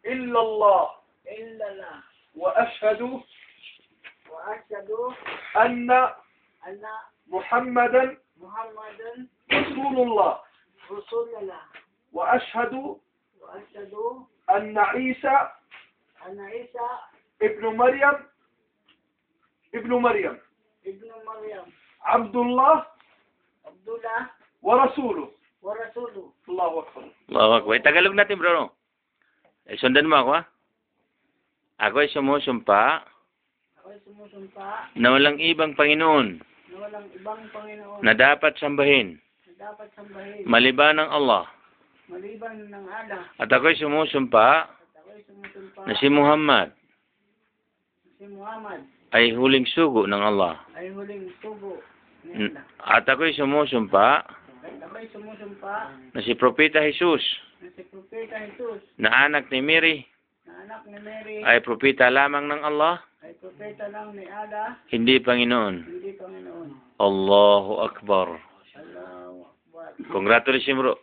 إلا الله إلا الله وأشهد وأشهد أن أن محمدا محمدا رسول الله رسول الله وأشهد وأشهد أن عيسى أن عيسى ابن مريم ابن مريم عبد الله عبد الله ورسوله. ورسوله. الله أكبر. Allahu Akbar. Tagalog natin, bro. No? Sundan mo ako, ha? Ako'y sumusumpa Ako'y sumusumpa na walang ibang Panginoon na walang ibang Panginoon na dapat sambahin na dapat sambahin maliban ng Allah. maliban ng Allah. At ako'y sumusumpa At ako'y sumusumpa na si Muhammad si Muhammad ay huling sugo ng Allah. ay huling sugo ni Allah. At ako'y sumusumpa At ako'y sumusumpa na si Propeta Jesus na si Propeta Jesus na anak ni Mary na anak ni Mary ay propeta lamang ng Allah, ay propeta lang ni Allah, hindi Panginoon. hindi Panginoon. Allahu Akbar. Allahu Akbar. Congratulations, bro.